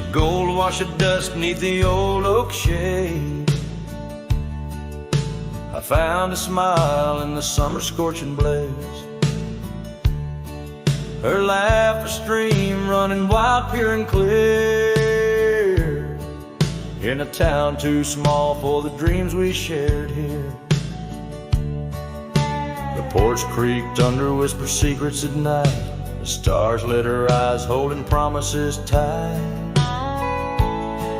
The gold wash of dusk neath the old oak shade. I found a smile in the summer scorching blaze. Her laugh a stream running wild, pure and clear, in a town too small for the dreams we shared here. The porch creaked under whisper secrets at night. The stars lit her eyes holding promises tight.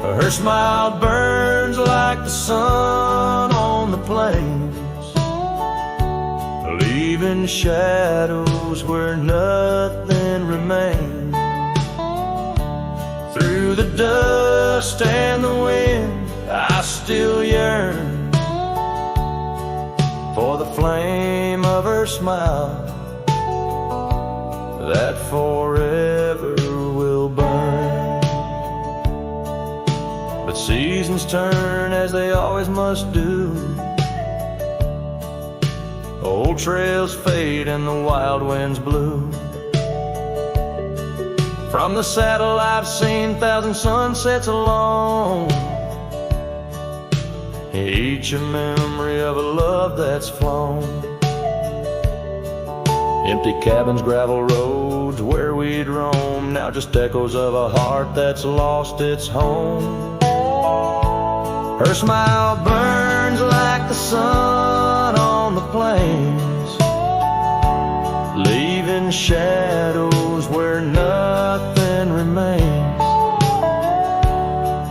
Her smile burns like the sun on the plains, leaving shadows where nothing remains. Through the dust and the wind, I still yearn for the flame of her smile that forever will burn. But seasons turn as they always must do. Old trails fade and the wild winds blow. From the saddle I've seen 1,000 sunsets alone, each a memory of a love that's flown. Empty cabins, gravel roads where we'd roam, now just echoes of a heart that's lost its home. Her smile burns like the sun on the plains, leaving shadows where nothing remains.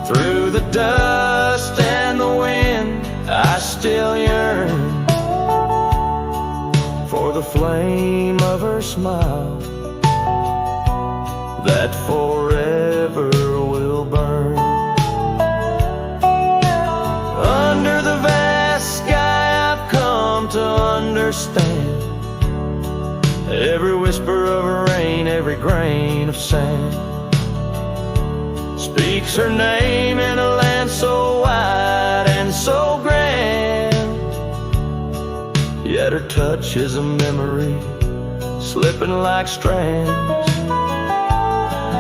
Through the dust and the wind, I still yearn for the flame of her smile that forever will burn. Under the vast sky I've come to understand every whisper of rain, every grain of sand speaks her name in a land so wide and so grand. Yet her touch is a memory slipping like strands.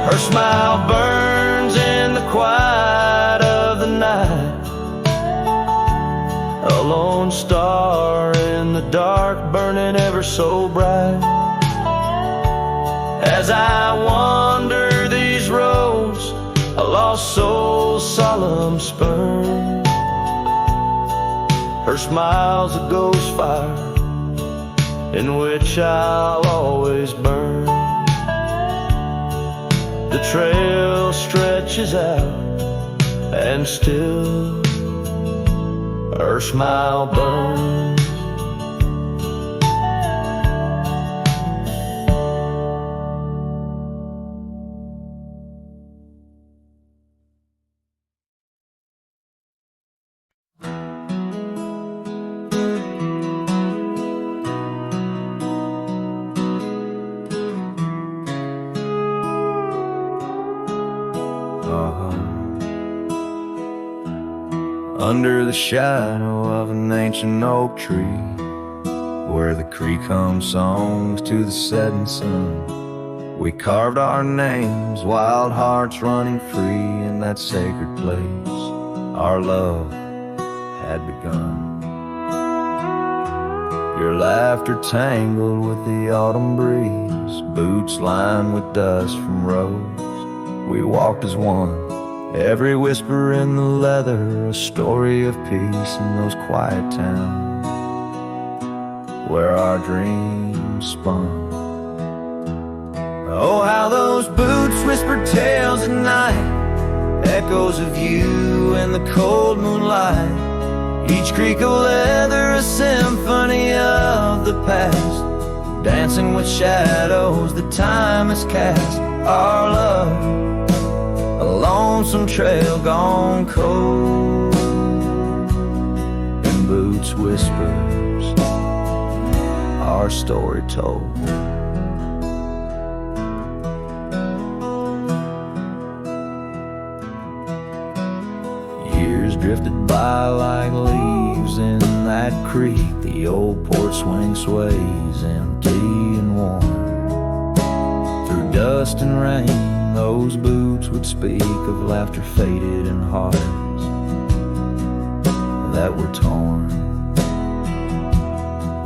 Her smile burns in the quiet of the night, a lone star in the dark burning ever so bright. As I wander these roads, a lost soul's solemn spurn, her smile's a ghost fire in which I'll always burn. The trail stretches out and still her smile burns. Under the shadow of an ancient oak tree, where the creek hums songs to the setting sun, we carved our names, wild hearts running free in that sacred place our love had begun. Your laughter tangled with the autumn breeze, boots lined with dust from roads. We walked as one, every whisper in the leather, a story of peace in those quiet towns where our dreams spun. Oh, how those boots whispered tales at night, echoes of you in the cold moonlight. Each creak of leather a symphony of the past, dancing with shadows that time has cast. Our love, a lonesome trail gone cold, in boots whispers, our story told. Years drifted by like leaves in that creek. The old porch swing sways empty and warm, through dust and rain those boots would speak of laughter faded and hearts that were torn.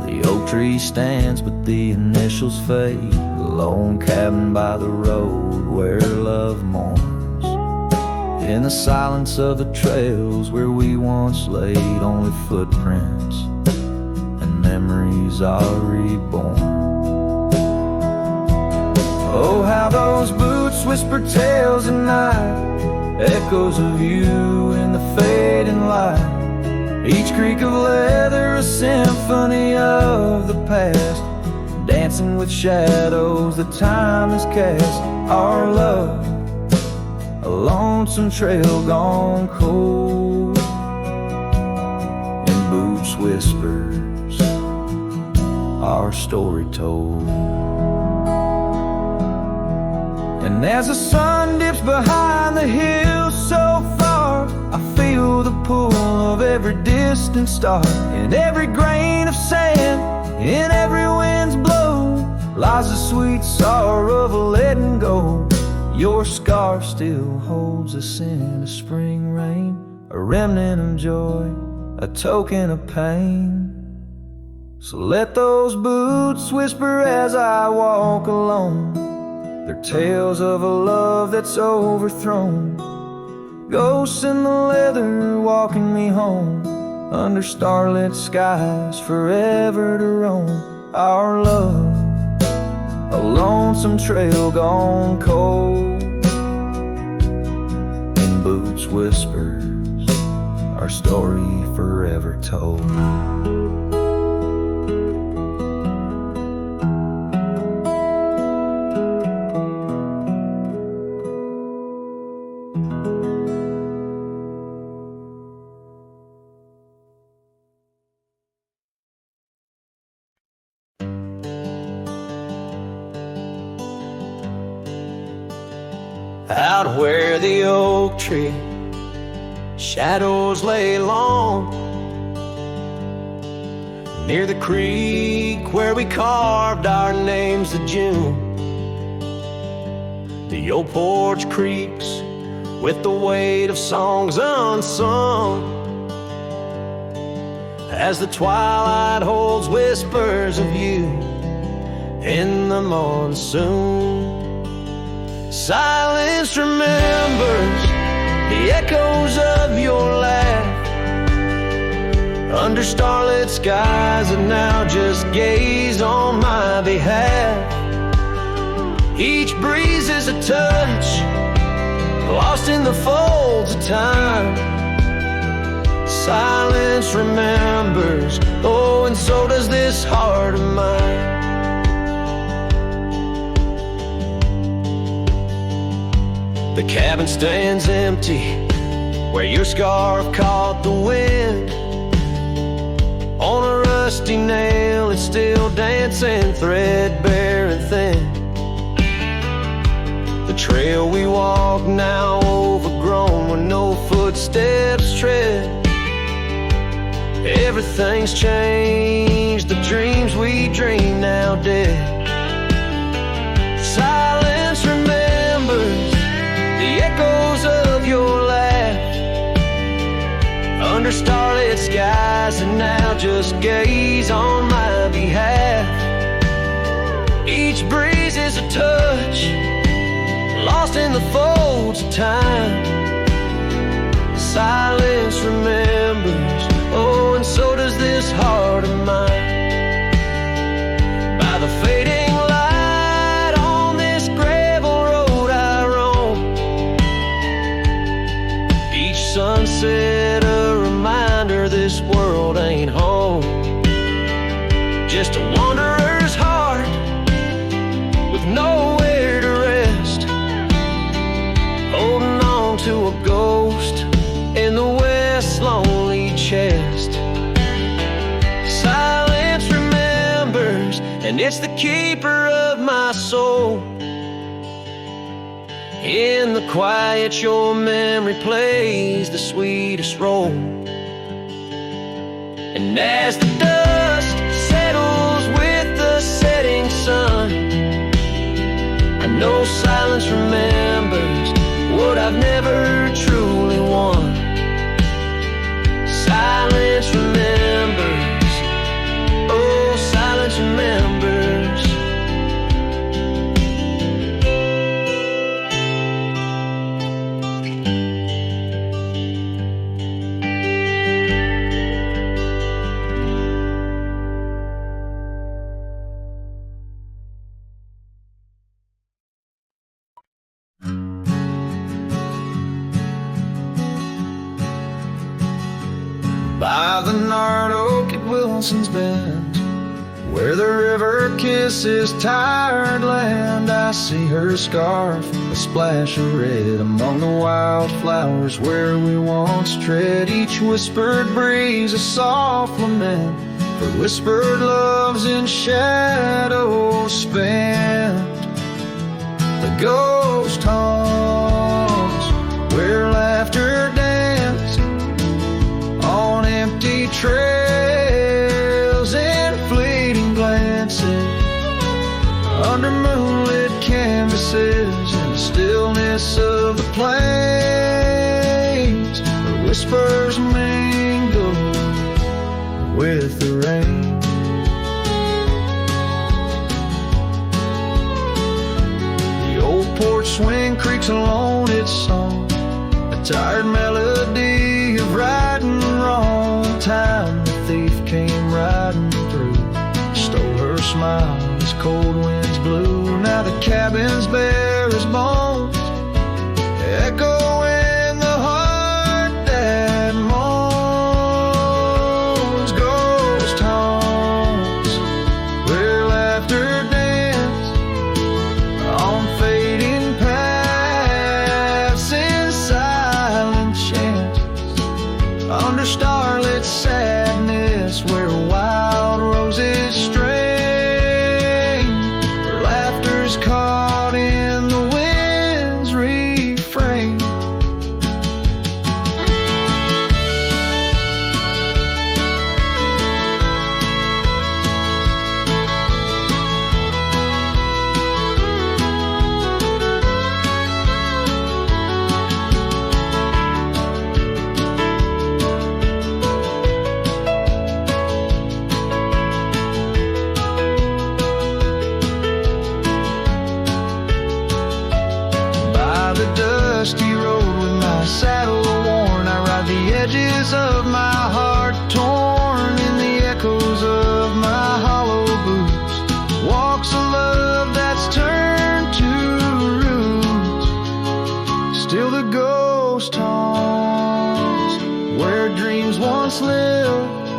The oak tree stands but the initials fade, a lone cabin by the road where love mourns. In the silence of the trails where we once laid, only footprints and memories are reborn. Oh, how those boots whisper tales at night, echoes of you in the fading light. Each creak of leather a symphony of the past, dancing with shadows that time has cast. Our love, a lonesome trail gone cold, and boots whispers our story told. And as the sun dips behind the hills so far, I feel the pull of every distant star. In every grain of sand, in every wind's blow, lies the sweet sorrow of letting go. Your scarf still holds us in a spring rain, a remnant of joy, a token of pain. So let those boots whisper as I walk alone, they're tales of a love that's overthrown. Ghosts in the leather walking me home, under starlit skies forever to roam. Our love, a lonesome trail gone cold, and boots whispers our story forever told. Out where the oak tree shadows lay long, near the creek where we carved our names of June, the old porch creaks with the weight of songs unsung, as the twilight holds whispers of you in the monsoon. Silence remembers the echoes of your laugh, under starlit skies that now just gaze on my behalf. Each breeze is a touch, lost in the folds of time. Silence remembers, oh, and so does this heart of mine. The cabin stands empty where your scarf caught the wind. On a rusty nail it's still dancing, threadbare and thin. The trail we walk now overgrown where no footsteps tread. Everything's changed, the dreams we dream now dead. Silence remembers the echoes of your laugh, under starlit skies, and now just gaze on my behalf. Each breeze is a touch, lost in the folds of time. Silence remembers, oh, and so does this heart of mine. By the fading light on this gravel road I roam, each sunset a reminder this world ain't home. Just a wanderer's heart with nowhere to rest, holding on to a ghost in the west's lonely chest. Silence remembers, and it's the keeper of my soul. In the quiet your memory plays the sweetest role. And as the dust settles with the setting sun, I know silence remembers by the gnarled oak at Wilson's Bend, where the river kisses tired land. I see her scarf, a splash of red among the wildflowers where we once tread. Each whispered breeze a soft lament for whispered loves in shadows spent. The ghost haunts where laughter danced on empty trails and fleeting glances under moonlit canvases in the stillness of the plains where whispers mingle with the rain. The old porch swing creaks alone its song, a tired melody of right and wrong. Time the thief came riding through, stole her smile as cold winds blew. Now the cabin's bare as bones, echo in the heart that moans. Ghost haunts where laughter danced on fading paths in silent chants under starlit sadness where wild roses strain, where laughter's caught in the wind's refrain. Dusty road with my saddle worn, I ride the edges of my heart torn in the echoes of my hollow boots. Walks of love that's turned to roots. Still the ghost haunts where dreams once lived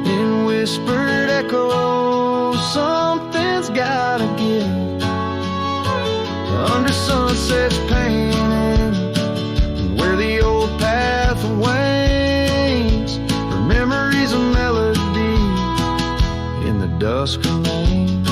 in whispered echoes. Something's gotta give under sunsets painted, where the old path wanes, her memories a melody in the dusk remains.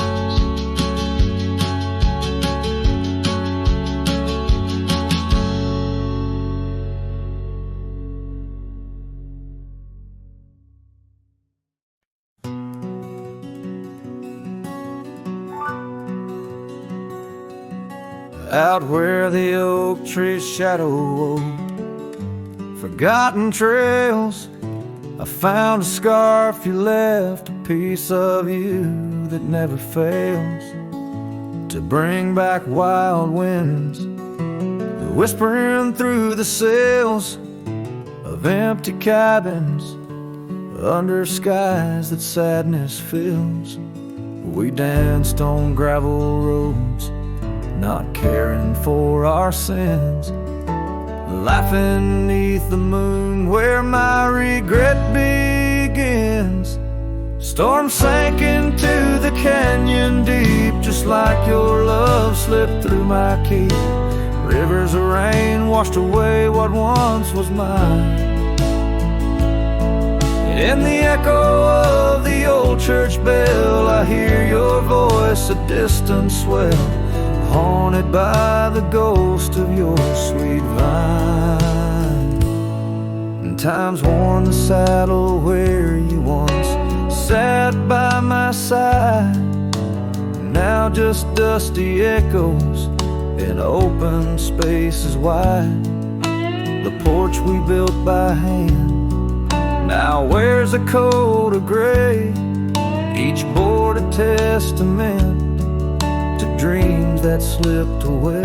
Out where the oak tree's shadow wove forgotten trails, I found a scarf you left, a piece of you that never fails to bring back wild winds, whispering through the sails of empty cabins under skies that sadness fills. We danced on gravel roads, not caring for our sins, laughing beneath the moon where my regret begins. Storm sank into the canyon deep, just like your love slipped through my keep. Rivers of rain washed away what once was mine. In the echo of the old church bell, I hear your voice, a distant swell, haunted by the ghost of your sweet vine. And time's worn the saddle where you once sat by my side, now just dusty echoes in open spaces wide. The porch we built by hand now wears a coat of gray, each board a testament to dreams that slipped away.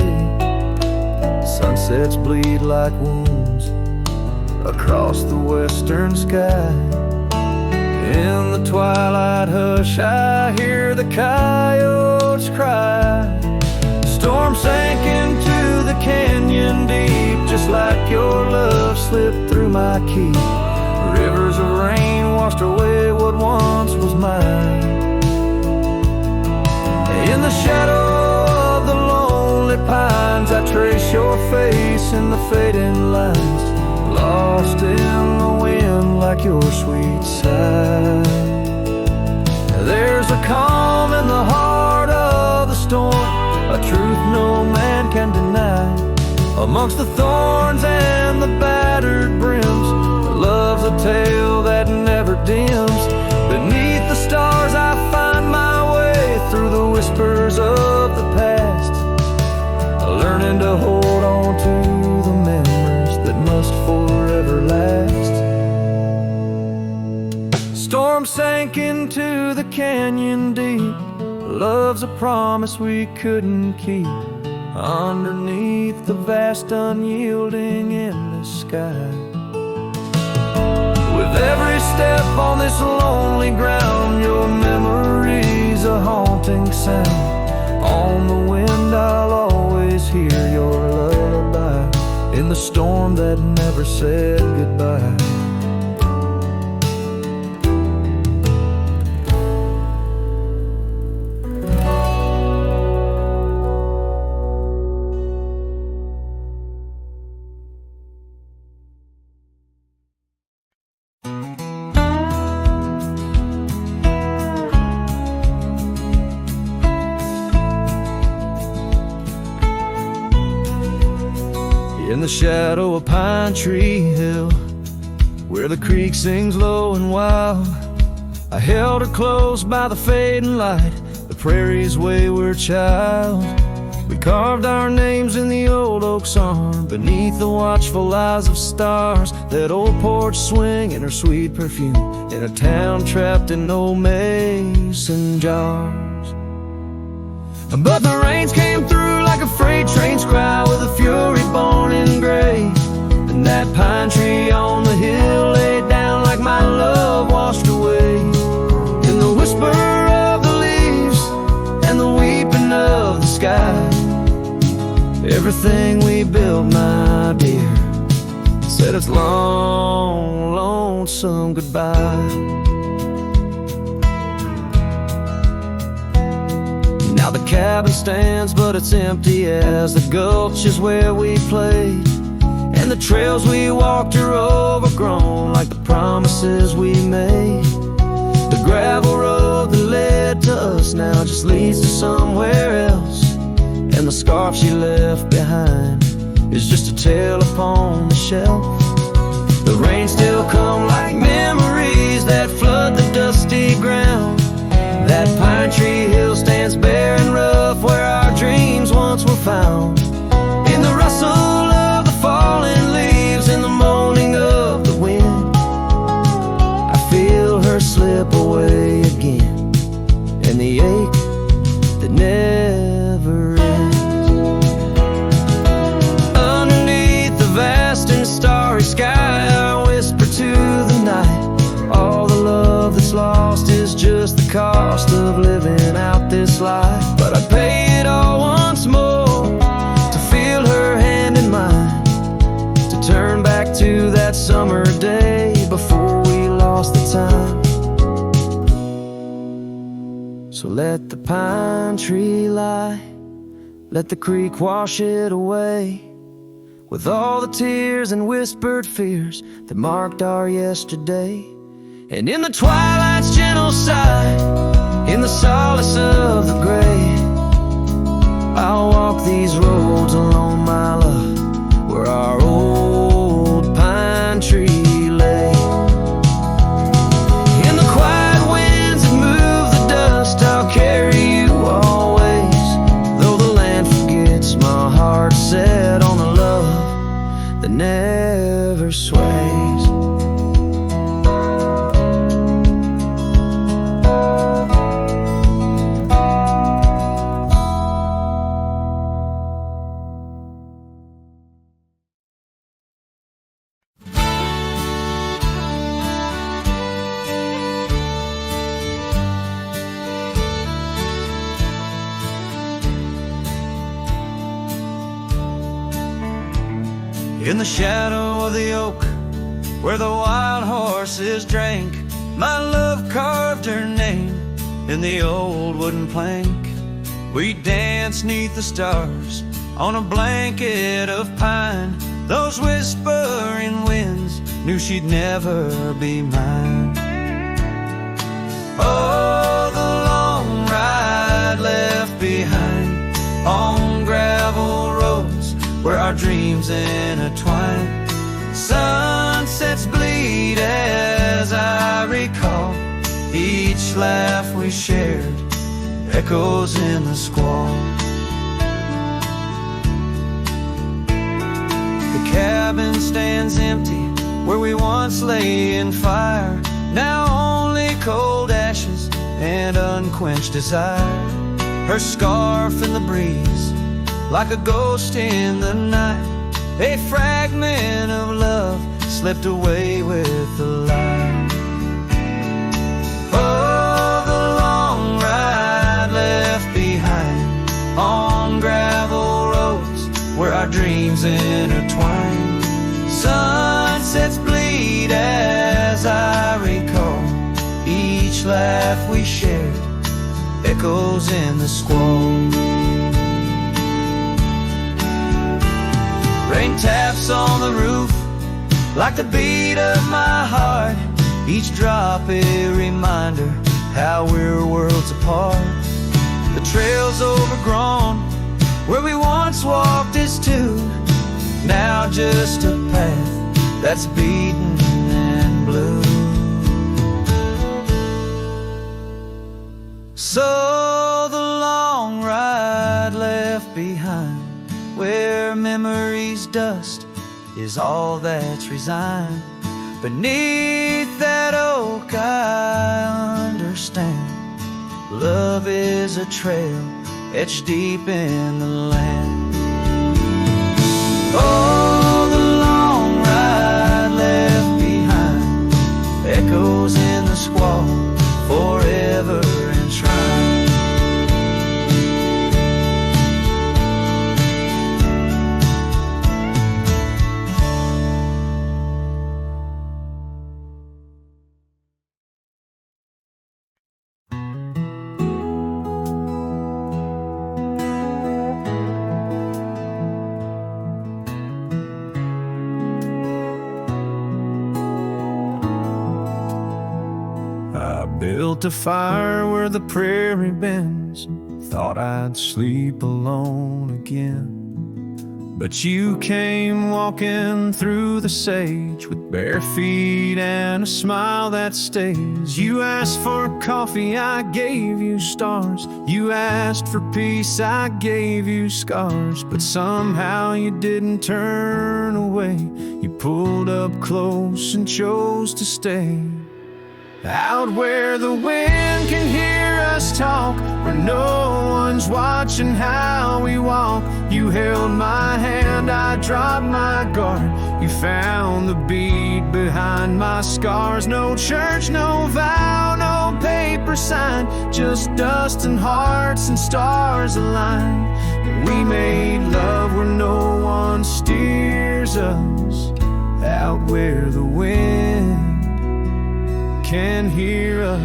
Sunsets bleed like wounds across the western sky. In the twilight hush I hear the coyotes cry. Storm sank into the canyon deep, just like your love slipped through my keep. Rivers of rain washed away what once was mine. In the shadow of the lonely pines, I trace your face in the fading lines, lost in the wind like your sweet sigh. There's a calm in the heart of the storm, a truth no man can deny. Amongst the thorns and the battered brims, love's a tale that never dims. Beneath the stars I find my way through the whispers of the past, learning to hold on to the memories that must forever last. Storm sank into the canyon deep, love's a promise we couldn't keep, underneath the vast unyielding endless sky. With every step on this lonely ground, your memory's a haunting sound. On the wind I'll always hear your lullaby, in the storm that never said goodbye. In the shadow of Pine Tree Hill, where the creek sings low and wild, I held her close by the fading light, the prairie's wayward child. We carved our names in the old oak's arm, beneath the watchful eyes of stars. That old porch swinging her sweet perfume, in a town trapped in old mason jars. But the rains came through like a freight train's cry, with a fury born in gray. And that pine tree on the hill laid down like my love washed away. In the whisper of the leaves and the weeping of the sky, everything we built, my dear, said its long, lonesome goodbye. Now the cabin stands, but it's empty as the gulch is where we played. And the trails we walked are overgrown like the promises we made. The gravel road that led to us now just leads to somewhere else. And the scarf she left behind is just a tale upon the shelf. The rain still come like memories that flood the dusty ground. That pine tree hill stands bare and rough, where our dreams once were found. In the rustle of the falling leaves, in the moaning of the wind, I feel her slip away again, and the ache that never ends. Underneath the vast and starry sky, I whisper to the night, all the love that's lost is just the cost of living out this life. But I'd pay it all once more to feel her hand in mine, to turn back to that summer day before we lost the time. So let the pine tree lie, let the creek wash it away, with all the tears and whispered fears that marked our yesterday. And in the twilight's gentle sigh, in the solace of the gray, I'll walk these roads alone, my love, where our old pine tree lay. In the quiet winds that move the dust, I'll carry you always, though the land forgets, my heart set on a love that never sways. In the shadow of the oak, where the wild horses drank. My love carved her name in the old wooden plank. We danced 'neath the stars on a blanket of pine. Those whispering winds knew she'd never be mine. Oh, the long ride left behind on gravel roads where our dreams intertwine. Sunsets bleed as I recall each laugh we shared, echoes in the squall. The cabin stands empty where we once lay in fire. Now only cold ashes and unquenched desire. Her scarf in the breeze, like a ghost in the night. A fragment of love slipped away with the light. Oh, the long ride left behind on gravel roads where our dreams intertwine. Sunsets bleed as I recall each laugh we shared, echoes in the squall. Rain taps on the roof like the beat of my heart. Each drop a reminder how we're worlds apart. The trail's overgrown where we once walked as two. Now just a path that's beaten and blue. So the long ride left behind, where memory's dust is all that's resigned. Beneath that oak I understand, love is a trail etched deep in the land. Oh, the long ride left behind, echoes in the squall, forever enshrined. Built a fire where the prairie bends, thought I'd sleep alone again. But you came walking through the sage with bare feet and a smile that stays. You asked for coffee, I gave you stars. You asked for peace, I gave you scars. But somehow you didn't turn away. You pulled up close and chose to stay. Out where the wind can hear us talk, where no one's watching how we walk. You held my hand, I dropped my guard. You found the beat behind my scars. No church, no vow, no paper sign, just dust and hearts and stars aligned. We made love where no one steers us, out where the wind can hear us.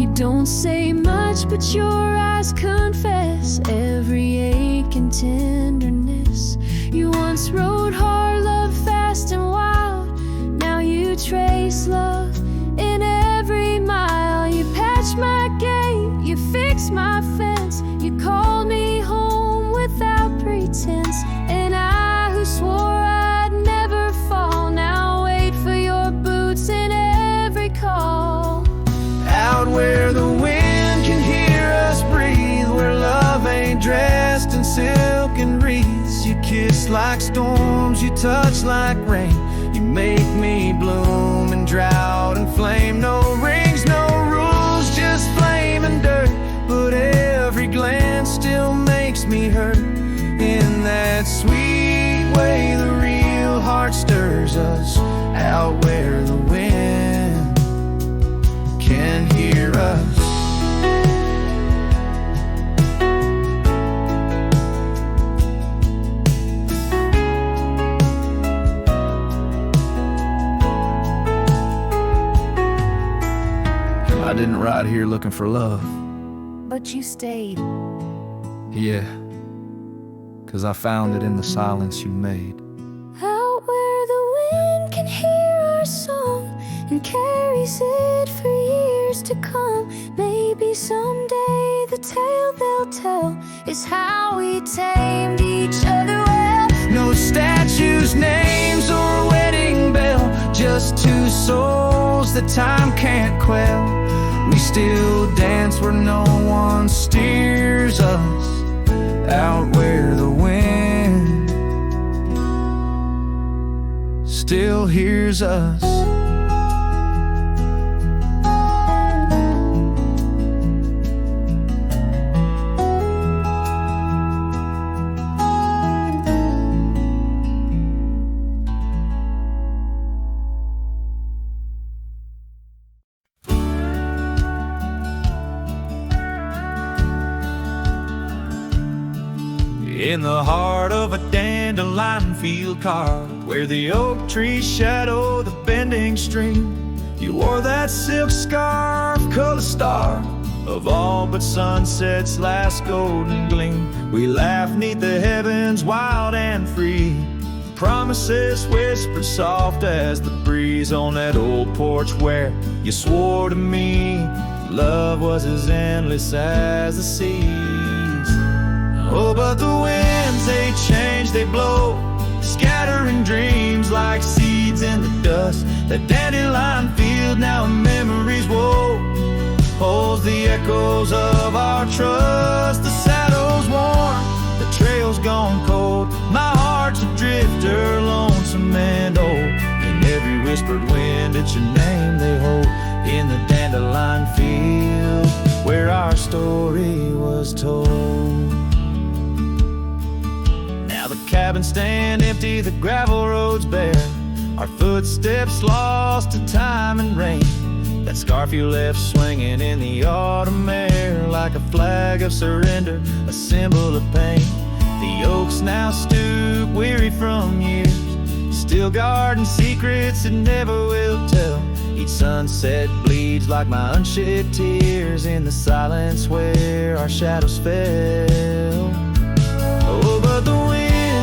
You don't say much, but your eyes confess every ache and tenderness. You once rode hard, loved fast and wild. Now you trace love in every mile. You patched my gate, you fixed my fence. You called me home without pretense. And I who swore I'd never fall, now wait for your boots in every call. Out where the wind can hear us breathe, where love ain't dressed in silk and wreaths. You kiss like storms, you touch like rain. You make me bloom in drought and flame. No rings, no rules, just flame and dirt. But every glance still makes me hurt. In that sweet way the real heart stirs us, out where the wind can hear us. didn't ride here looking for love. But you stayed. Yeah, 'cause I found it in the silence you made. Out where the wind can hear our song and carries it for years to come. Maybe someday the tale they'll tell is how we tamed each other well. No statues, names, or wedding bell, just two souls that time can't quell. We still dance where no one steers us, out where the wind still hears us. In the heart of a dandelion field carved, where the oak trees shadow the bending stream, you wore that silk scarf, color star of all but sunset's last golden gleam. We laughed 'neath the heavens wild and free, promises whispered soft as the breeze on that old porch where you swore to me love was as endless as the seas. Oh, but the winds, they change, they blow, scattering dreams like seeds in the dust. That dandelion field now in memories woe holds the echoes of our trust. The saddle's worn, the trail's gone cold, my heart's a drifter, lonesome and old. In every whispered wind, it's your name they hold in the dandelion field where our story was told. Cabins stand empty, the gravel roads bare, our footsteps lost to time and rain. That scarf you left swinging in the autumn air, like a flag of surrender, a symbol of pain. The oaks now stoop, weary from years, still guarding secrets that never will tell. Each sunset bleeds like my unshed tears in the silence where our shadows fell. Oh, but the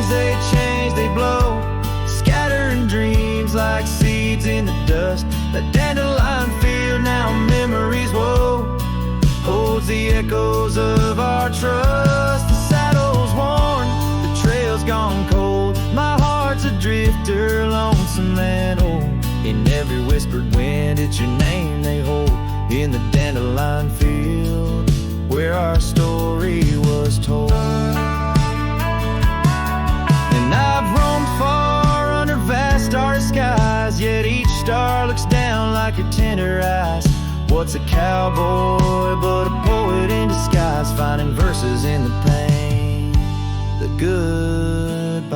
they change, they blow, scattering dreams like seeds in the dust. The dandelion field now memories woe holds the echoes of our trust. The saddle's worn, the trail's gone cold, my heart's a drifter, lonesome and old. In every whispered wind, it's your name they hold in the dandelion field where our story was told. I've roamed far under vast starry skies, yet each star looks down like your tender eyes. What's a cowboy but a poet in disguise, finding verses in the pain, the goodbyes.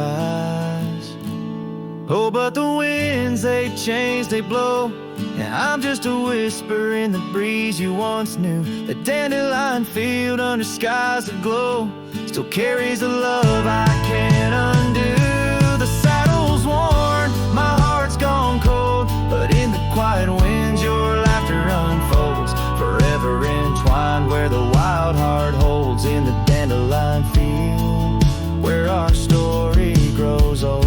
Oh, but the winds, they change, they blow, and I'm just a whisper in the breeze you once knew. The dandelion field under skies that glow still carries a love I can't undo. The saddle's worn, my heart's gone cold, but in the quiet winds your laughter unfolds, forever entwined where the wild heart holds in the dandelion field where our story grows old.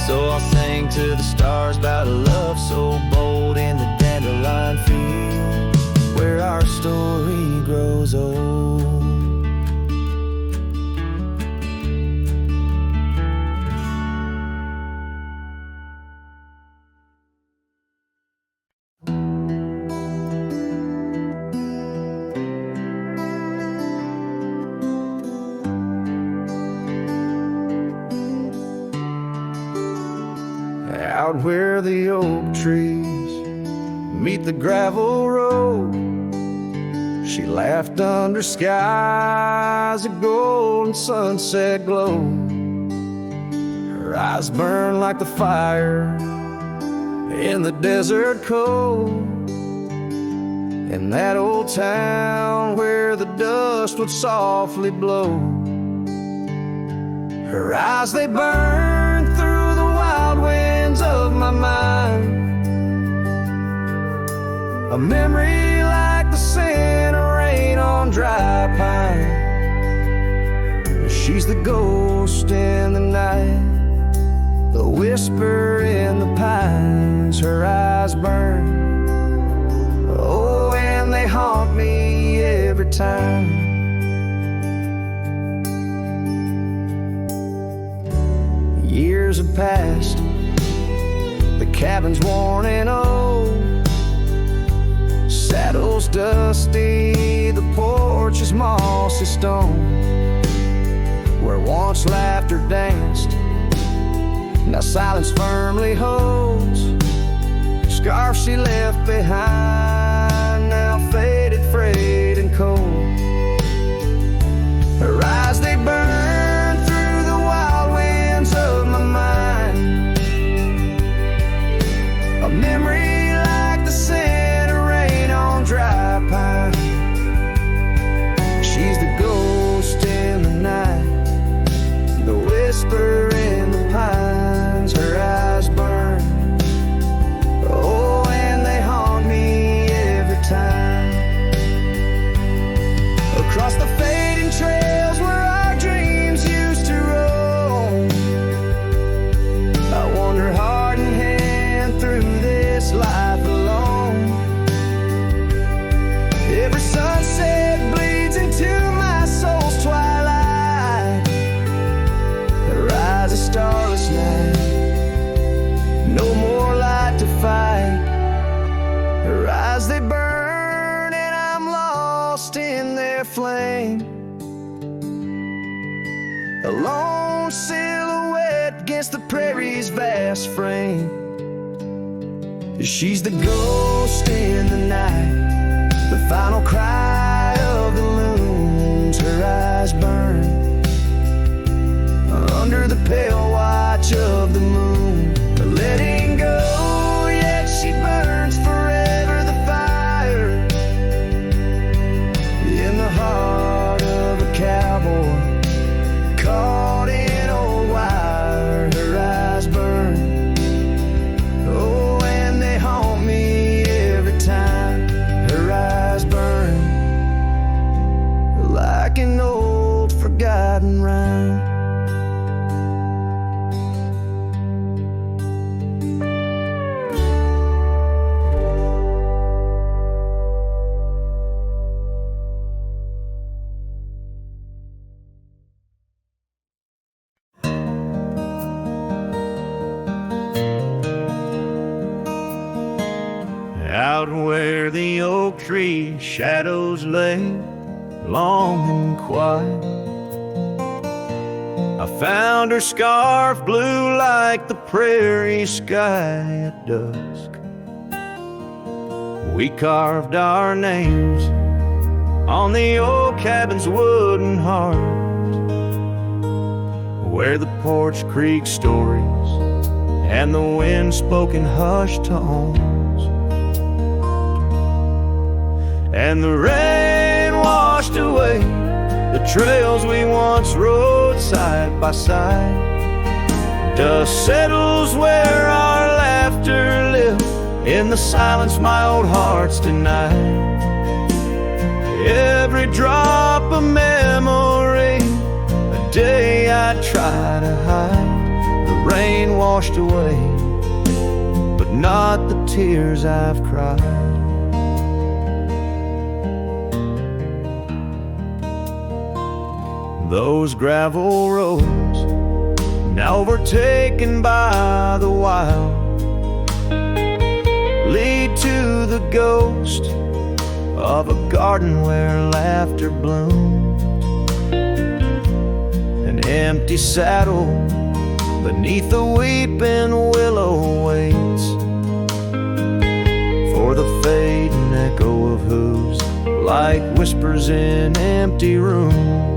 So I'll sing to the stars about a love so bold in the dandelion field where our story grows old. Out where the oak trees meet the gravel road, she laughed under skies of gold and sunset glow. Her eyes burn like the fire in the desert cold, in that old town where the dust would softly blow. Her eyes, they burn through the wild winds of my mind, A memory like the scent of rain on dry pine. She's the ghost in the night, the whisper in the pines. Her eyes burn, oh, and they haunt me every time. Years have passed, the cabin's worn and old, saddle's dusty, the porch is mossy stone. Where once laughter danced, now silence firmly holds. Scarf she left behind, now faded, frayed and cold. Her eyes, they burn through the wild winds of my mind. A memory like the scent of rain on dry pine. She's the ghost in the night, the whisper in the pines. Her eyes burn, oh, and they haunt me every time. Across the fading trails where our dreams used to roam, I wander heart in hand through this life alone. Every sunset bleeds into my soul's twilight. A starless night, no more light to fight. Her eyes, they burn and I'm lost in their flame. A lone silhouette against the prairie's vast frame. She's the ghost in the night, the final cry of the loons. Her eyes burn under the pale watch of the moon. Letting go, yet she burns forever, the fire in the heart of a cowboy caught in old wire. Her eyes burn, oh, and they haunt me every time. Her eyes burn like an old forgotten rhyme. Out where the oak tree shadows lay, long and quiet, I found her scarf blue like the prairie sky at dusk. We carved our names on the old cabin's wooden heart, where the porch creak stories and the wind-spoken hushed tones. And the rain washed away the trails we once rode side by side. Dust settles where our laughter lived in the silence my old heart's denied. Every drop of memory, a day I try to hide. The rain washed away, but not the tears I've cried. Those gravel roads, now overtaken by the wild, lead to the ghost of a garden where laughter bloomed. An empty saddle beneath a weeping willow waits for the fading echo of hooves, like whispers in empty rooms.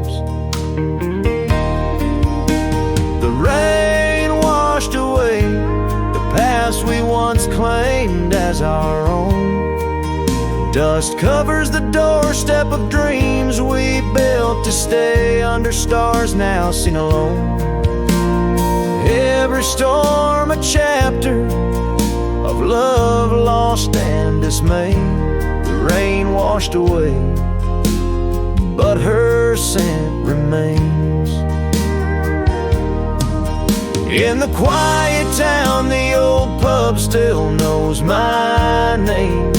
The rain washed away the past we once claimed as our own. Dust covers the doorstep of dreams we built to stay under stars now seen alone. Every storm a chapter of love lost and dismay. rain washed away, but her scent remains. In the quiet town, the old pub still knows my name.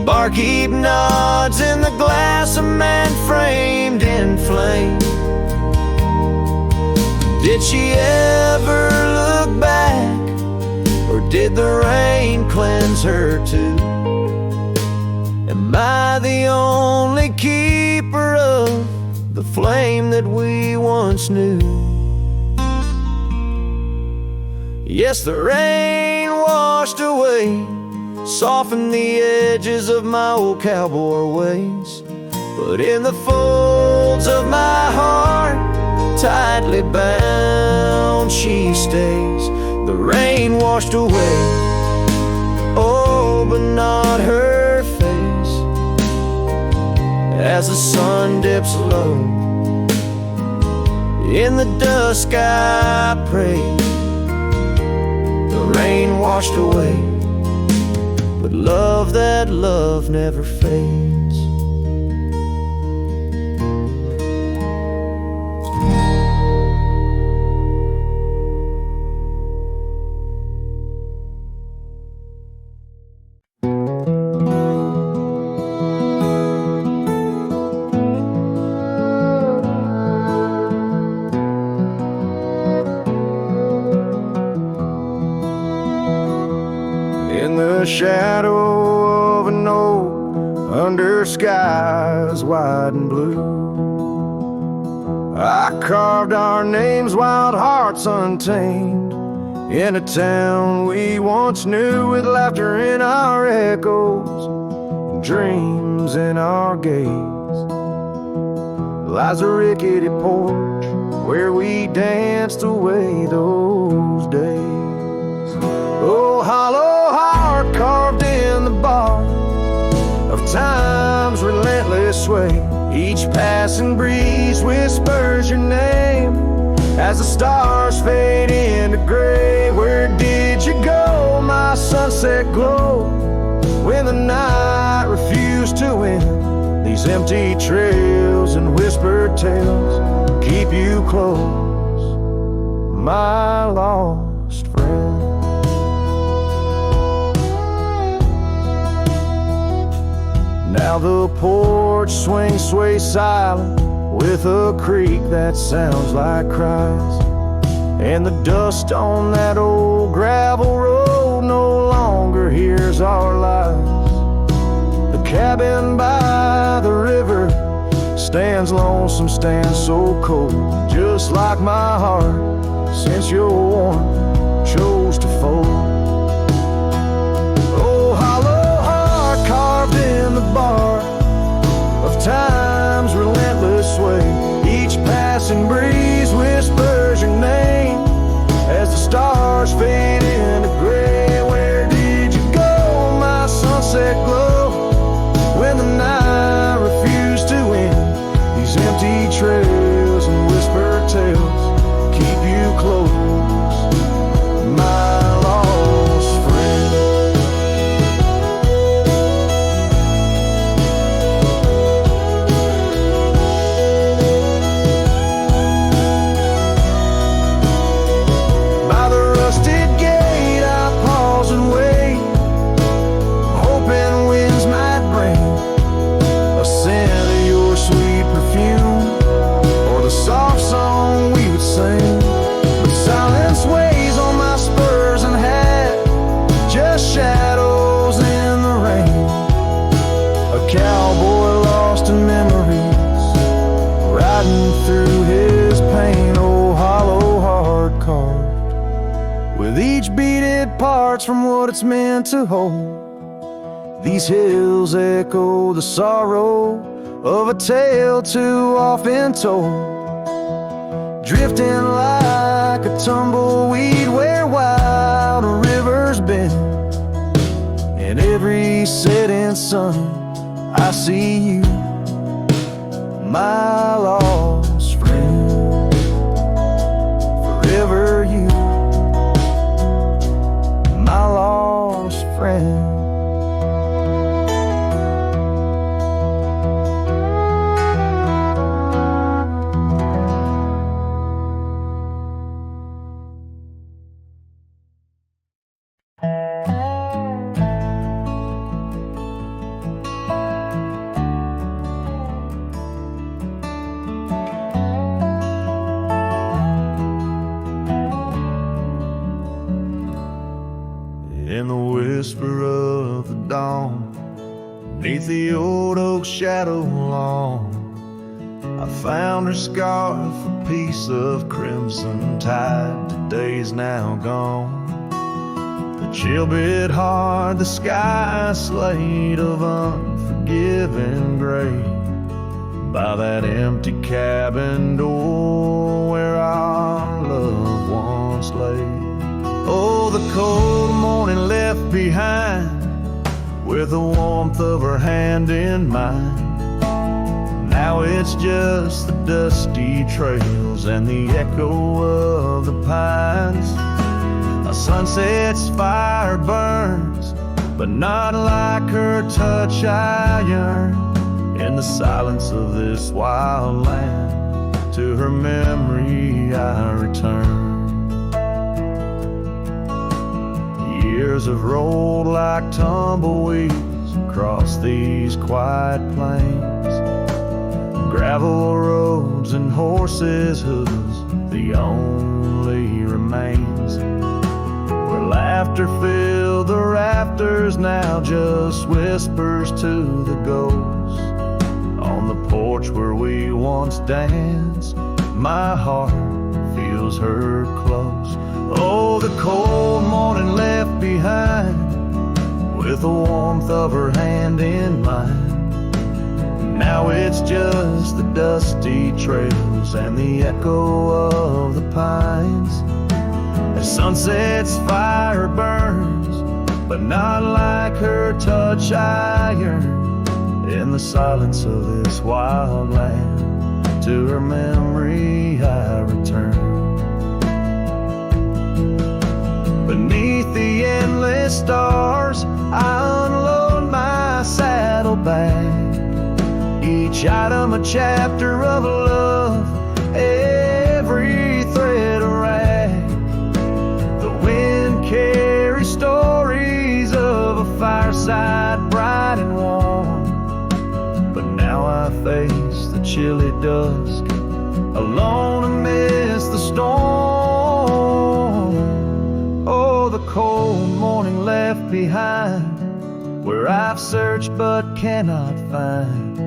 Barkeep nods in the glass, a man framed in flame. Did she ever look back, or did the rain cleanse her too? Am I the only keeper of the flame that we once knew? Yes, the rain washed away, softened the edges of my old cowboy ways, but in the folds of my heart, tightly bound she stays. The rain washed away, oh, but not her face. As the sun dips low, in the dusk I pray. The rain washed away, but love, that love never fades. In the shadow of an oak, under skies wide and blue, I carved our names, wild hearts untamed, in a town we once knew, with laughter in our echoes and dreams in our gaze. Lies a rickety porch where we danced away those days. Oh, hollow heart carved in the bark of time's relentless sway. Each passing breeze whispers your name as the stars fade into gray. Where did you go, my sunset glow, when the night refused to end? These empty trails and whispered tales keep you close, my lost friend. Now the porch swings, sway silent, with a creak that sounds like cries, and the dust on that old gravel road no longer hears our lies. The cabin by the river stands lonesome, stands so cold, just like my heart, since your warmth chose to fold. Oh, hollow heart carved in the bark of time's relentless sway. Each passing breeze whispers your name as the stars fade into gray. Where did you go, my sunset glow, when the night refused to end? These empty trails and whispered tales keep you close, my lost friend. By the rusted gate I pause and wait, hoping winds might bring a scent of your sweet perfume, or the soft song we would sing. But silence weighs on my spurs and hat, just shadows in the rain. A cowboy lost in memories, riding through his pain. Oh, hollow heart carved with each beat it parts from what it's meant to hold. These hills echo the sorrow of a tale too often told, drifting like a tumbleweed where wild rivers bend. In every setting sun I see you, my lost friend. Forever you, my lost friend. in the whisper of the dawn. Beneath the old oak shadow long, I found her scarf, a piece of crimson tide. Today's now gone. The chill bit hard, the sky slate of unforgiving gray. By that empty cabin door where our loved ones lay. Oh, the cold morning left behind with the warmth of her hand in mine. Now it's just the dusty trails and the echo of the pines. A sunset's fire burns, but not like her touch I yearn. In the silence of this wild land, to her memory I return. Years have rolled like tumbleweeds across these quiet plains. Gravel roads and horses' hooves, the only remains. Where laughter filled the rafters, now just whispers to the ghosts. On the porch where we once danced, my heart feels her close. Oh, the cold morning left behind with the warmth of her hand in mine. Now it's just the dusty trails and the echo of the pines. As sunset's fire burns, but not like her touch I yearn. In the silence of this wild land, to her memory I return. Beneath the endless stars, I unload my saddlebag. Each item a chapter of love, every thread a rag. The wind carries stories of a fireside bright and warm. But now I face the chilly dusk, alone amidst the storm. Oh, the cold morning left behind, where I've searched but cannot find,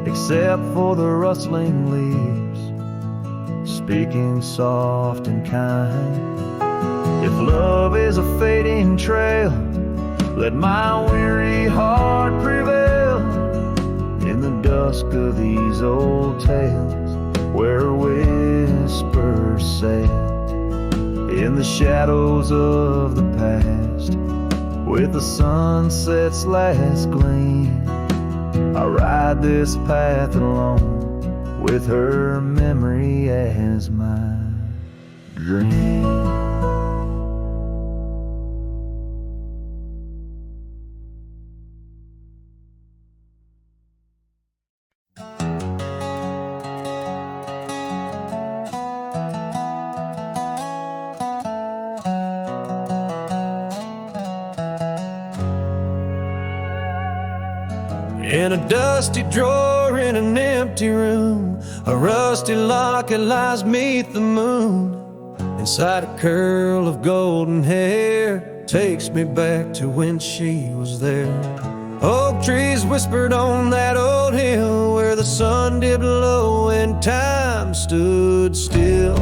except for the rustling leaves, speaking soft and kind. If love is a fading trail, let my weary heart prevail. In the dusk of these old tales, where whispers sail. In the shadows of the past, with the sunset's last gleam, I ride this path alone, with her memory as my dream. In a dusty drawer in an empty room, a rusty locket lies 'neath the moon. Inside a curl of golden hair, takes me back to when she was there. Oak trees whispered on that old hill, where the sun dipped low and time stood still.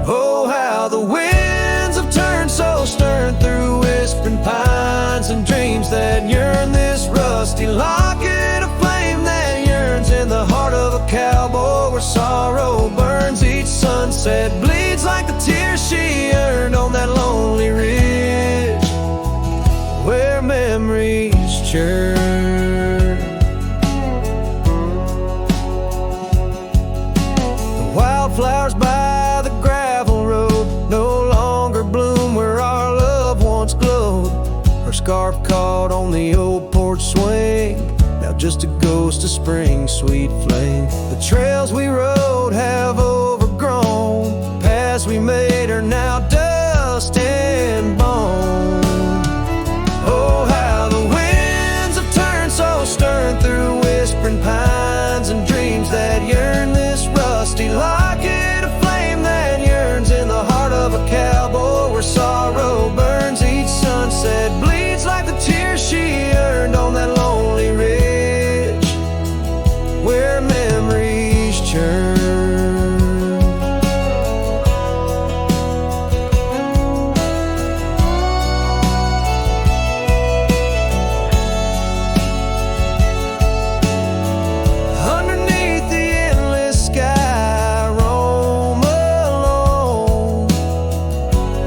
Oh, how the winds have turned so stern through whispering pines and dreams that yearn. This rusty locket, a flame that yearns in the heart of a cowboy, where sorrow burns. Each sunset bleeds like the tears she earned on that lonely ridge, where memories churn. The wildflowers by the gravel road no longer bloom where our love once glowed. Her scarf caught on the old porch swing, now just a ghost of spring, sweet flame. The trails we rode have overgrown, paths we made are now dust and bone. Oh, how the winds have turned so stern through whispering pines and dreams that yearn. This rusty locket, a flame that yearns in the heart of a cowboy, where sorrow burns.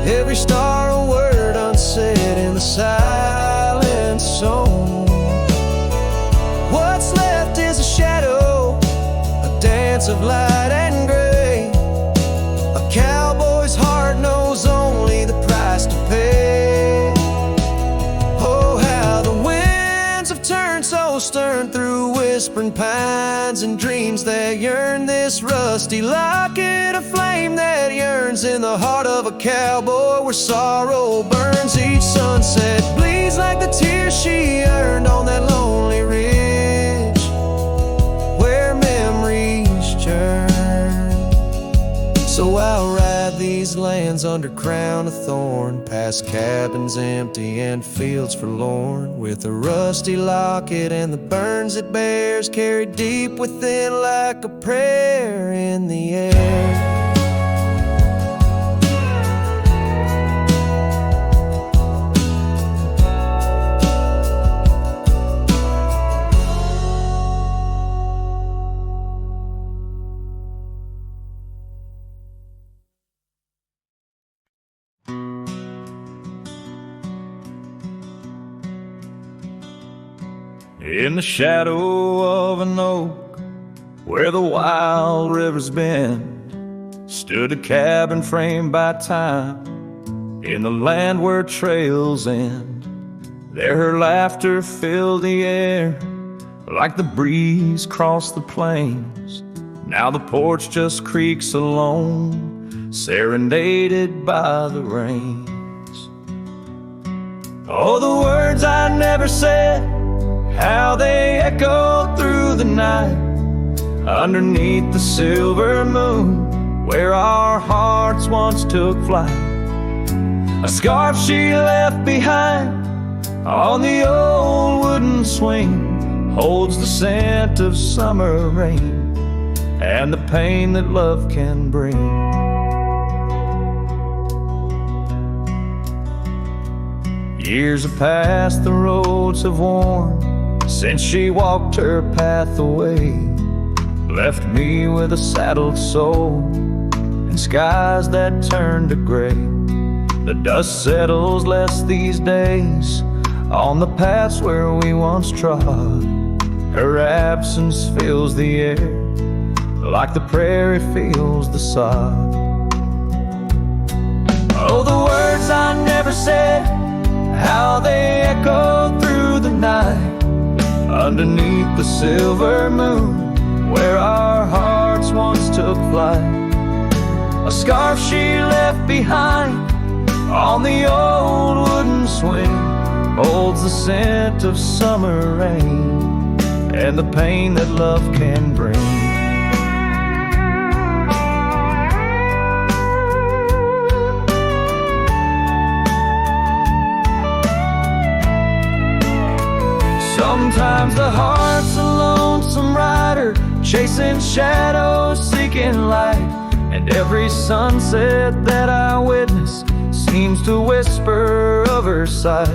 every star a word unsaid in the silent song. What's left is a shadow, a dance of light and gray. A cowboy's heart knows only the price to pay. Oh, how the winds have turned so stern through whispering pines and dreams that yearn. This rusty locket, a flame that yearns in the heart of a cowboy, where sorrow burns. Each sunset bleeds like the tears she earned on that lonely ridge, where memories churn. So I'll ride these lands under crown of thorn, past cabins empty and fields forlorn, with the rusty locket and the burns it bears, carried deep within like a prayer in the air. In the shadow of an oak, where the wild rivers bend, stood a cabin framed by time, in the land where trails end. There her laughter filled the air, like the breeze crossed the plains. Now the porch just creaks alone, serenaded by the rains. Oh, the words I never said, how they echoed through the night, underneath the silver moon, where our hearts once took flight. A scarf she left behind on the old wooden swing holds the scent of summer rain and the pain that love can bring. Years have passed, the roads have worn since she walked her path away, left me with a saddled soul and skies that turn to gray. The dust settles less these days on the paths where we once trod. Her absence fills the air like the prairie feels the sod. Oh, the words I never said, how they echoed through the night, underneath the silver moon, where our hearts once took flight. A scarf she left behind on the old wooden swing holds the scent of summer rain and the pain that love can bring. Sometimes the heart's a lonesome rider, chasing shadows, seeking light, and every sunset that I witness seems to whisper of her sight.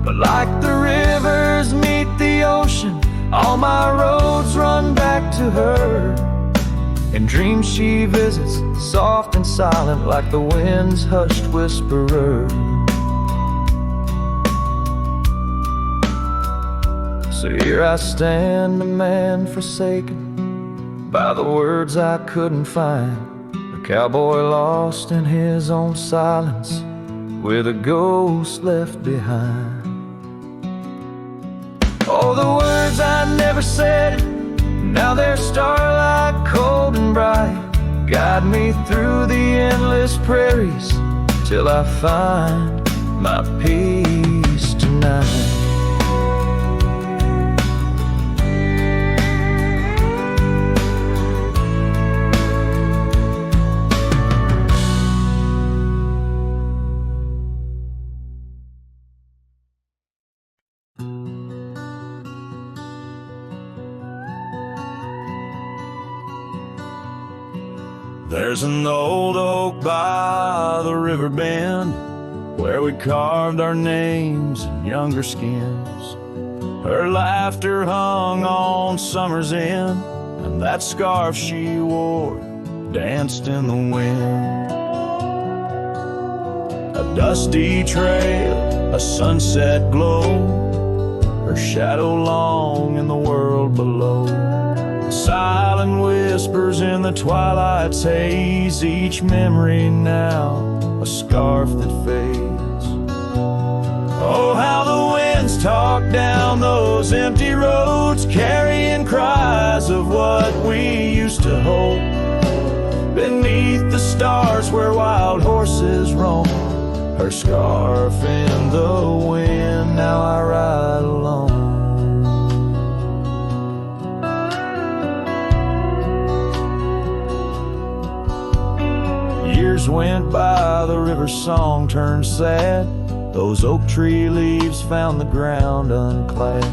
But like the rivers meet the ocean, all my roads run back to her. In dreams she visits, soft and silent, like the wind's hushed whisperer. So here I stand, a man forsaken by the words I couldn't find, a cowboy lost in his own silence, with a ghost left behind. Oh, the words I never said, now they're starlight cold and bright, guide me through the endless prairies till I find my peace tonight. There's an old oak by the river bend where we carved our names in younger skins. Her laughter hung on summer's end, and that scarf she wore danced in the wind. A dusty trail, a sunset glow, her shadow long in the world below. Silent whispers in the twilight's haze, each memory now a scarf that fades. Oh, how the winds talk down those empty roads, carrying cries of what we used to hold. Beneath the stars where wild horses roam, her scarf in the wind, now I ride alone. Years went by, the river's song turned sad. Those oak tree leaves found the ground unclad.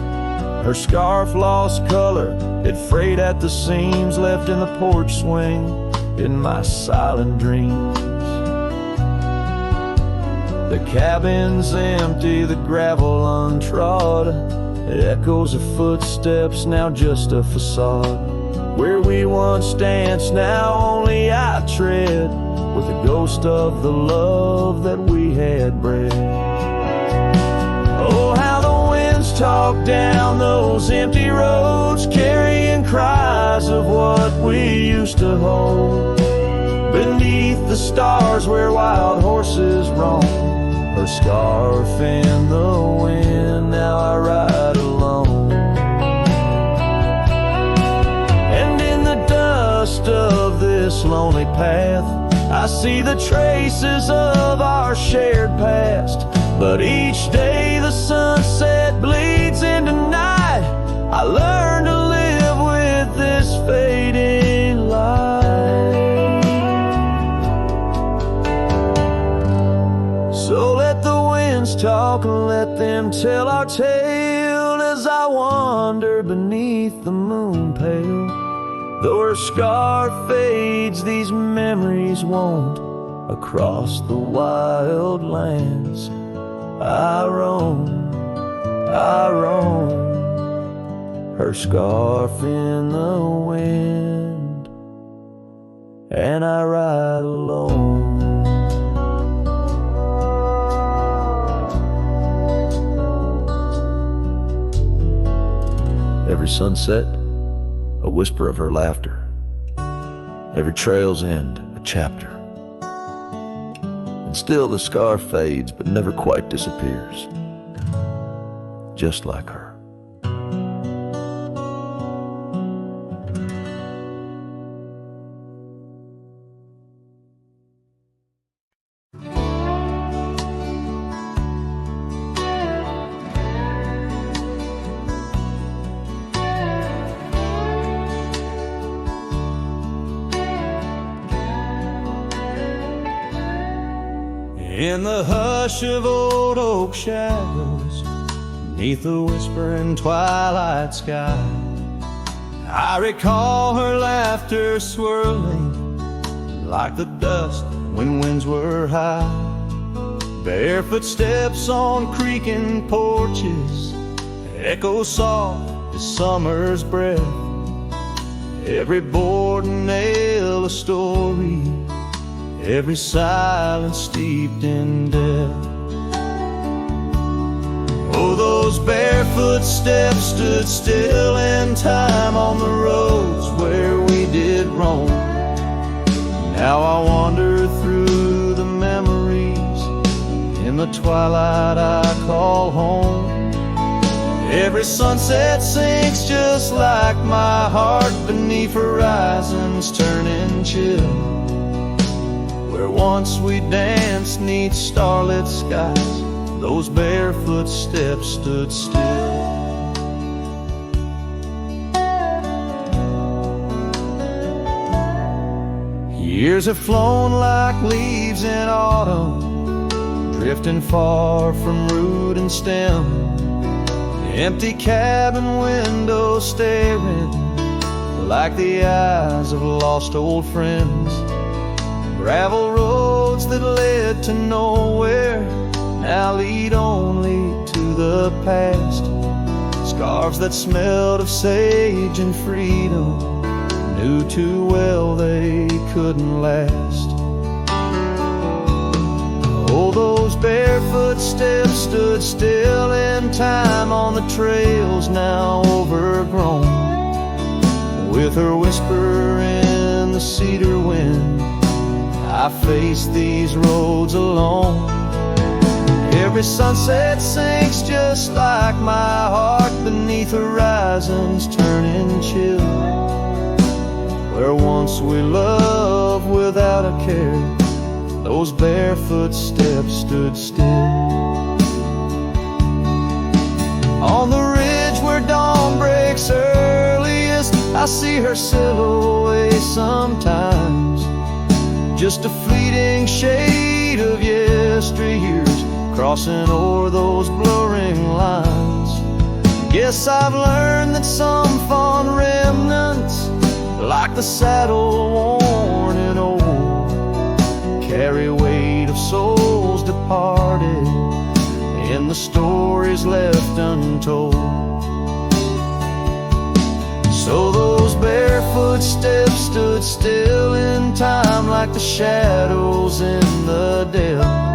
Her scarf lost color, it frayed at the seams, left in the porch swing in my silent dreams. The cabin's empty, the gravel untrod, echoes of footsteps, now just a facade. Where we once danced, now only I tread, with the ghost of the love that we had bred. Oh, how the winds talk down those empty roads, carrying cries of what we used to hold. Beneath the stars where wild horses roam, her scarf in the wind, now I ride alone. And in the dust of this lonely path, I see the traces of our shared past. But each day the sunset bleeds into night, I learn to live with this fading light. So let the winds talk and let them tell our tale, as I wander beneath the moon pale. Though her scarf fades, these memories won't. Across the wild lands I roam, her scarf in the wind, and I ride alone. Every sunset, a whisper of her laughter. Every trail's end, a chapter. And still the scar fades, but never quite disappears. Just like her. In the hush of old oak shadows, beneath the whispering twilight sky, I recall her laughter swirling like the dust when winds were high. Bare footsteps on creaking porches echo soft as summer's breath. Every board and nail a story, every silence steeped in death. Oh, those barefoot steps stood still in time on the roads where we did roam. Now I wander through the memories in the twilight I call home. Every sunset sinks just like my heart beneath horizons turning chill. Where once we danced 'neath starlit skies, those barefoot steps stood still. Years have flown like leaves in autumn, drifting far from root and stem. Empty cabin windows staring like the eyes of lost old friends. Gravel roads that led to nowhere now lead only to the past. Scarves that smelled of sage and freedom knew too well they couldn't last. Oh, those footsteps stood still in time on the trails now overgrown. With her whisper in the cedar wind, I face these roads alone. Every sunset sinks just like my heart beneath horizons turning chill. Where once we loved without a care, those barefoot steps stood still. On the ridge where dawn breaks earliest, I see her silhouette sometimes. Just a fleeting shade of yesteryears crossing o'er those blurring lines. Guess I've learned that some fond remnants, like the saddle worn and old, carry weight of souls departed in the stories left untold. So those barefoot steps stood still in time like the shadows in the dell.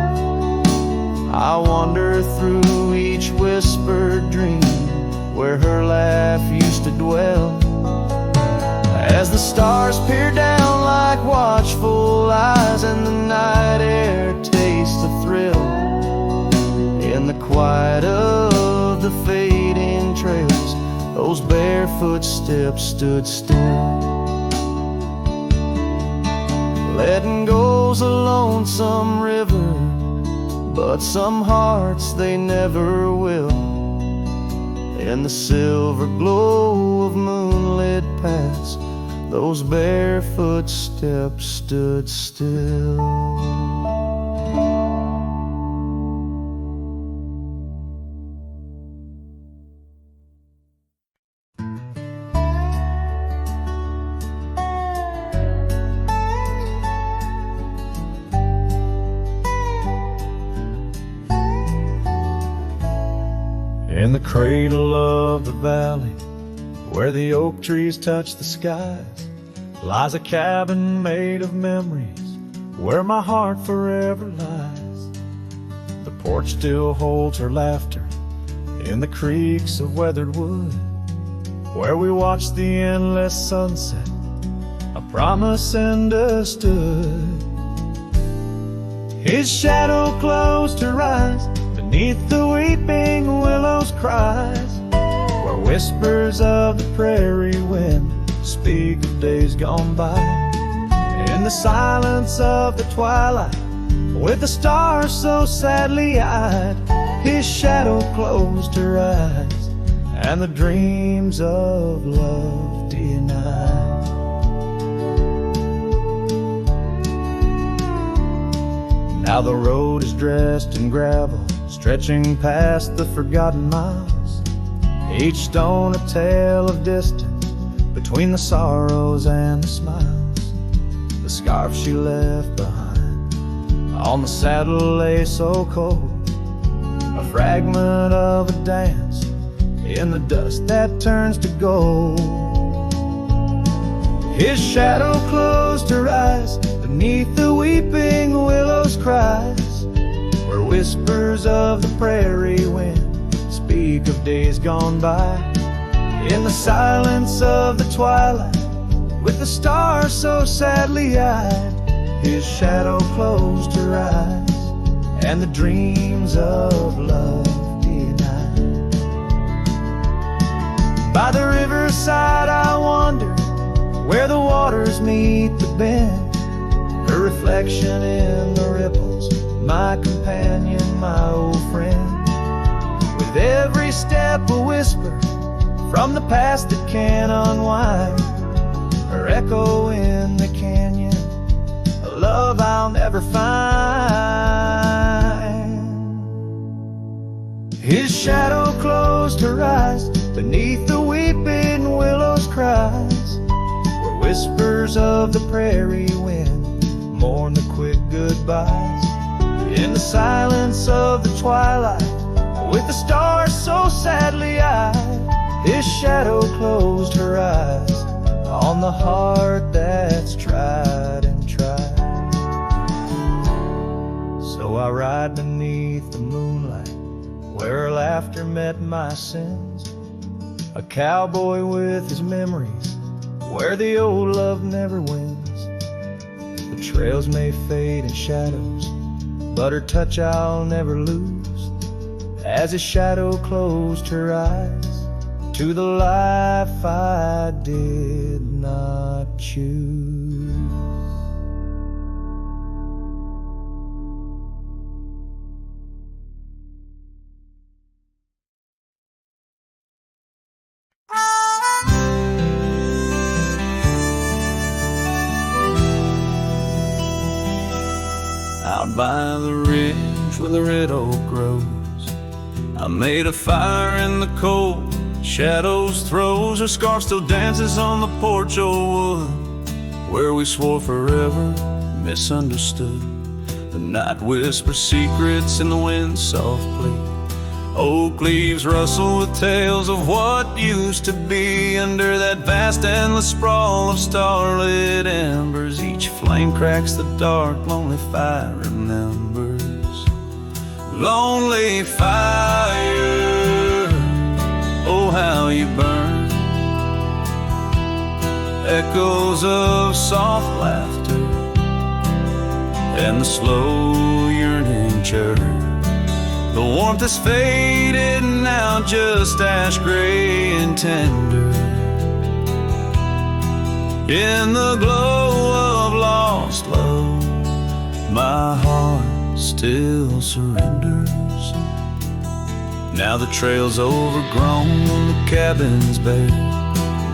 I wander through each whispered dream where her laugh used to dwell. As the stars peer down like watchful eyes and the night air tastes the thrill, in the quiet of the fading trails, those barefoot steps stood still. Letting go's a lonesome river, but some hearts they never will. In the silver glow of moonlit paths, those barefoot steps stood still. In the cradle of the valley, where the oak trees touch the skies, lies a cabin made of memories, where my heart forever lies. The porch still holds her laughter in the creaks of weathered wood, where we watched the endless sunset, a promise understood. His shadow closed her eyes beneath the weeping willow's cries, where whispers of the prairie wind speak of days gone by. In the silence of the twilight, with the stars so sadly eyed, his shadow closed her eyes, and the dreams of love denied. Now the road is dressed in gravel, stretching past the forgotten miles, each stone a tale of distance between the sorrows and the smiles. The scarf she left behind on the saddle lay so cold, a fragment of a dance in the dust that turns to gold. His shadow closed her eyes beneath the weeping willow's cries, where whispers of the prairie wind speak of days gone by. In the silence of the twilight, with the stars so sadly eyed, his shadow closed her eyes, and the dreams of love denied. By the riverside I wander, where the waters meet the bend, her reflection in the ripples, my companion, my old friend. With every step a whisper from the past that can unwind, her echo in the canyon, a love I'll never find. His shadow closed her eyes beneath the weeping willow's cries, where whispers of the prairie wind mourn the quick goodbyes. In the silence of the twilight, with the stars so sadly eyed, his shadow closed her eyes on the heart that's tried and tried. So I ride beneath the moonlight, where laughter met my sins. A cowboy with his memories, where the old love never wins. The trails may fade in shadows, but her touch I'll never lose. As a shadow closed her eyes to the life I did not choose. Out by the ridge where the red oak grows, I made a fire in the cold, shadows throws. Her scarf still dances on the porch old wood, where we swore forever, misunderstood. The night whispers secrets in the wind softly. Oak leaves rustle with tales of what used to be. Under that vast endless sprawl of starlit embers, each flame cracks the dark, lonely fire remembers. Lonely fire, oh how you burn. Echoes of soft laughter and the slow yearning churn. The warmth has faded now, just ash gray and tender. In the glow of lost love, my heart still surrenders. Now the trail's overgrown and the cabin's bare.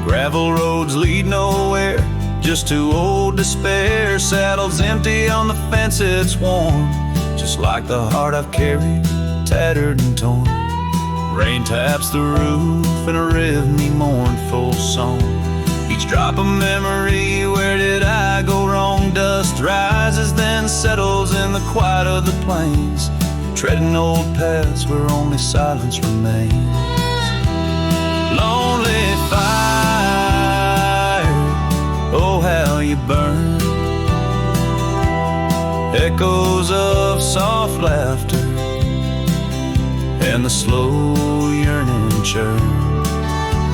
Gravel roads lead nowhere, just to old despair. Saddle's empty on the fence, it's warm, just like the heart I've carried, tattered and torn. Rain taps the roof in a rhythmy mournful song. Each drop a memory, where did I go wrong? Dust rises then settles in the quiet of the plains, treading old paths where only silence remains. Lonely fire, oh how you burn. Echoes of soft laughter and the slow yearning churn.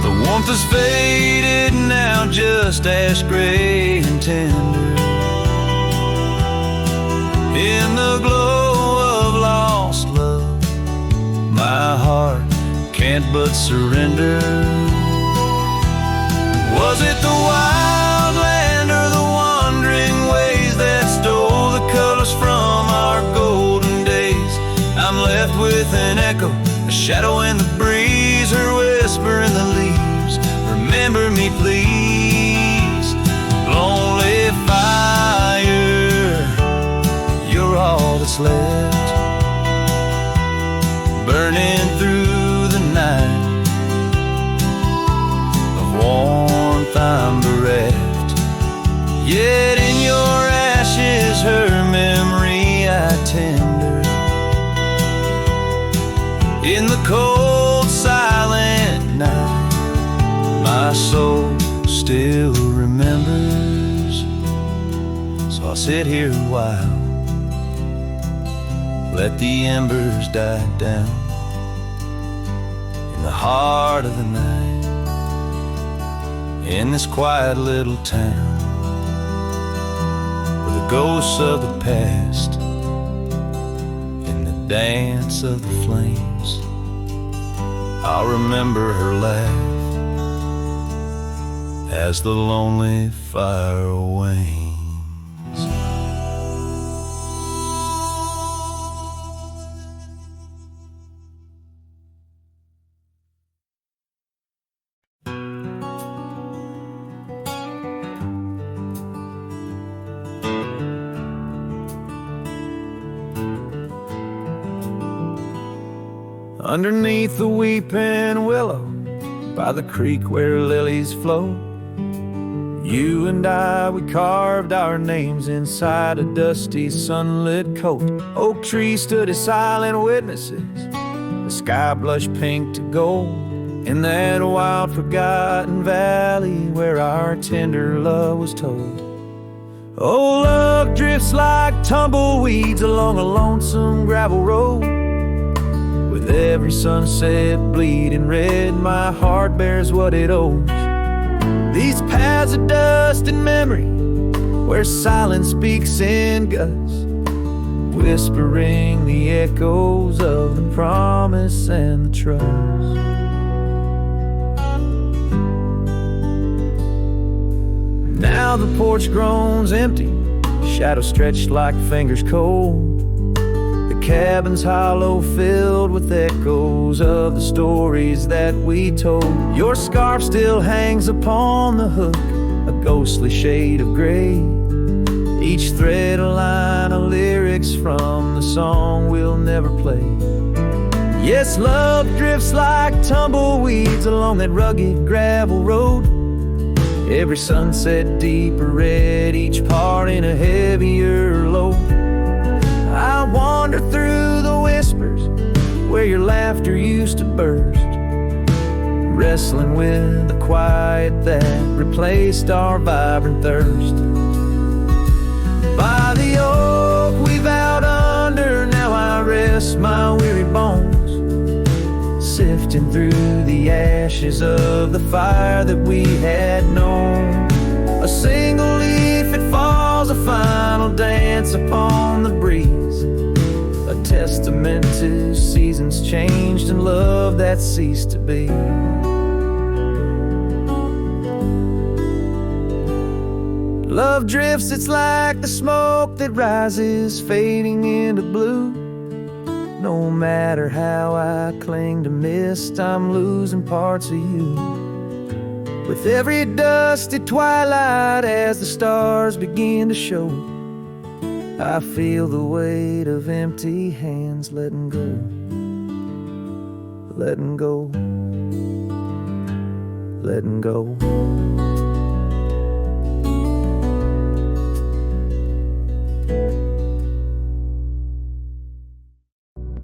The warmth has faded now, just ash gray and tender. In the glow of lost love, my heart can't but surrender. Was it the wild land or the wandering ways that stole the colors from our golden days? I'm left with an echo, a shadow in the breeze, her whisper in the leaves. Remember me please. Lonely fire, you're all that's left, burning through the night. Of warmth I'm bereft, yet in your ashes her memory I tender. In the cold silent night, my soul still remembers. So I'll sit here a while, let the embers die down. In the heart of the night, in this quiet little town, where the ghosts of the past, in the dance of the flames, I'll remember her laugh as the lonely fire wanes. Underneath the weeping willow, by the creek where lilies flow, you and I, we carved our names inside a dusty sunlit coat. Oak trees stood as silent witnesses, the sky blushed pink to gold, in that wild forgotten valley where our tender love was told. Oh, love drifts like tumbleweeds along a lonesome gravel road. With every sunset bleeding red, my heart bears what it owes. These paths of dust and memory, where silence speaks in gusts, whispering the echoes of the promise and the trust. Now the porch groans empty, shadows stretched like fingers cold. The cabin's hollow, filled with echoes of the stories that we told. Your scarf still hangs upon the hook, a ghostly shade of gray. Each thread a line of lyrics from the song we'll never play. Yes, love drifts like tumbleweeds along that rugged gravel road. Every sunset deeper red, each part in a heavier load. I wander through the whispers where your laughter used to burst, wrestling with the quiet that replaced our vibrant thirst. By the oak we vowed under, now I rest my weary bones, sifting through the ashes of the fire that we had known. A single leaf, it falls, a final dance upon the breeze, a testament to seasons changed and love that ceased to be. Love drifts, it's like the smoke that rises, fading into blue. No matter how I cling to mist, I'm losing parts of you. With every dusty twilight, as the stars begin to show, I feel the weight of empty hands letting go, letting go, letting go.